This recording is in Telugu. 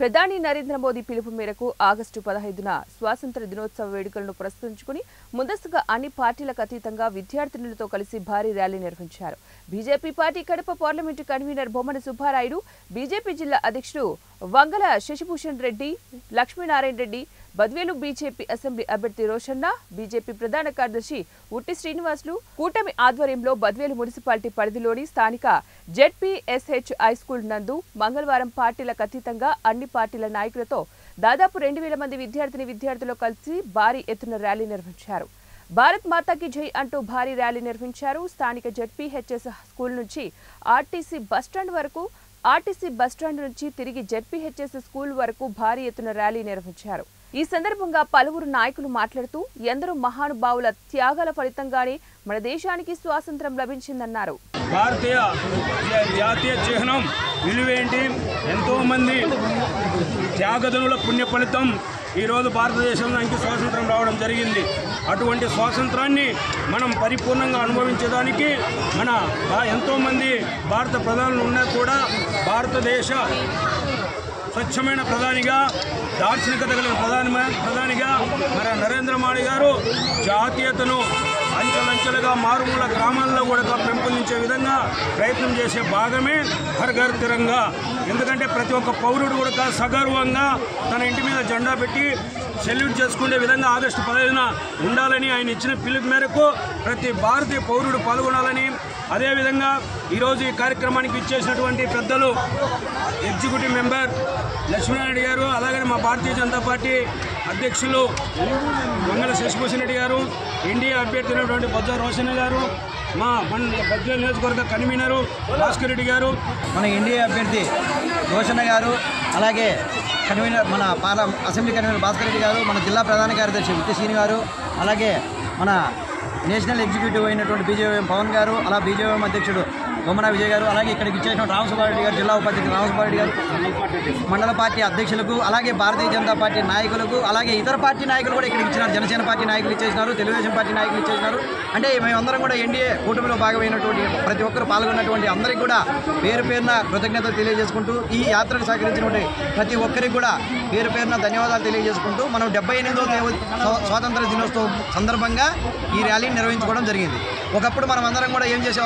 ప్రధాని నరేంద్ర మోదీ పిలుపు మేరకు ఆగస్టు 15న స్వాతంత్ర దినోత్సవ వేడుకలను పురస్కరించుకుని ముందస్తుగా అన్ని పార్టీలకు అతీతంగా విద్యార్థినులతో కలిసి భారీ ర్యాలీ నిర్వహించారు. BJP party Kadapa parliament convener Bommana Subbarayudu, BJP జిల్లా అధ్యక్షుడు వంగల శశిభూషణ్ రెడ్డి, లక్ష్మీనారాయణ రెడ్డి, బద్వేలు బీజేపీ అసెంబ్లీ అభ్యర్థి రోషన్న, బీజేపీ ప్రధాన కార్యదర్శి ఉట్టి శ్రీనివాసులు కూటమి ఆధ్వర్యంలో బద్వేలు మున్సిపాలిటీ పరిధిలోని స్థానిక జెడ్పీఎస్హెచ్ హైస్కూల్ నందు మంగళవారం పార్టీలకు అతీతంగా అన్ని పార్టీల నాయకులతో దాదాపు 2000 మంది విద్యార్థులు కలిసి భారీ ఎత్తున ర్యాలీ నిర్వహించారు. భారత్ మాతాకి జై అంటూ భారీ ర్యాలీ నిర్వహించారు. స్థానిక జెడ్పీహెచ్ఎస్ స్కూల్ నుంచి ఆర్టీసీ బస్టాండ్ నుంచి తిరిగి జెడ్పీహెచ్ఎస్ స్కూల్ వరకు భారీ ఎత్తున ర్యాలీ నిర్వహించారు. ఈ సందర్భంగా పలువురు నాయకులు మాట్లాడుతూ ఎందరో మహానుభావుల త్యాగాల ఫలితంగానే మన దేశానికి స్వాతంత్ర్యం లభించిందన్నారు. భారతీయ జాతీయ చిహ్నం విలువేంటి, ఎంతో మంది త్యాగదనుల పుణ్య ఫలితం ఈరోజు భారతదేశంలోకి స్వాతంత్రం రావడం జరిగింది. అటువంటి స్వాతంత్రాన్ని మనం పరిపూర్ణంగా అనుభవించడానికి ఎంతోమంది భారత ప్రధానులు ఉన్నా కూడా భారతదేశ స్వచ్ఛమైన ప్రధానిగా, దార్శనికత కలిగిన ప్రధానిగా మన నరేంద్ర మోడీ గారు జాతీయతను అంచెలంచెలుగా మారుమూల గ్రామాల్లో కూడా పెంపొందించే విధంగా ప్రయత్నం చేసే భాగమే హర్ ఘర్ తిరంగా. ఎందుకంటే ప్రతి ఒక్క పౌరుడు కూడా సగర్వంగా తన ఇంటి మీద జెండా పెట్టి సెల్యూట్ చేసుకునే విధంగా ఆగస్టు 15న ఉండాలని ఆయన ఇచ్చిన పిలుపు మేరకు ప్రతి భారతీయ పౌరుడు పాల్గొనాలని, అదేవిధంగా ఈరోజు ఈ కార్యక్రమానికి ఇచ్చేసినటువంటి పెద్దలు ఎగ్జిక్యూటివ్ మెంబర్ లక్ష్మీనారాయణ గారు, అలాగే మా భారతీయ జనతా పార్టీ అధ్యక్షులు వంగల శశిభూషణ్ రెడ్డి గారు, ఎన్డీఏ అభ్యర్థి అయినటువంటి బొజ్జ రోషన్న గారు, మన బద్వేలు నియోజకవర్గ కన్వీనరు భాస్కర్ రెడ్డి గారు, మన ఎన్డీఏ అభ్యర్థి రోషన్న గారు, అలాగే కన్వీనర్ మన అసెంబ్లీ కన్వీనర్ భాస్కర్ రెడ్డి గారు, మన జిల్లా ప్రధాన కార్యదర్శి ఉట్టి శ్రీని గారు, అలాగే మన నేషనల్ ఎగ్జిక్యూటివ్ అయినటువంటి బీజేపీ పవన్ గారు, అలా బీజేపీ అధ్యక్షుడు బొమ్మన విజయ్ గారు, అలాగే ఇక్కడికి ఇచ్చేసిన రామసుబ్బారెడ్డి గారు, జిల్లా ఉపాధ్యక్షుడు రామసుబ్బారెడ్డి గారు, మండల పార్టీ అధ్యక్షులకు, అలాగే భారతీయ జనతా పార్టీ నాయకులకు, అలాగే ఇతర పార్టీ నాయకులు కూడా ఇక్కడికి ఇచ్చినారు. జనసేన పార్టీ నాయకులు ఇచ్చేసినారు, తెలుగుదేశం పార్టీ నాయకులు ఇచ్చేసినారు. అంటే మేమందరం కూడా ఎన్డీఏ కూటమిలో భాగమైనటువంటి ప్రతి ఒక్కరు పాల్గొన్నటువంటి అందరికీ కూడా పేరు పేరున కృతజ్ఞతలు తెలియజేసుకుంటూ, ఈ యాత్రకు సహకరించినటువంటి ప్రతి ఒక్కరికి కూడా పేరు పేరున ధన్యవాదాలు తెలియజేసుకుంటూ, మనం 78వ స్వాతంత్ర దినోత్సవం సందర్భంగా ఈ ర్యాలీని నిర్వహించుకోవడం జరిగింది. ఒకప్పుడు మనం అందరం కూడా ఏం చేసేవాళ్ళం,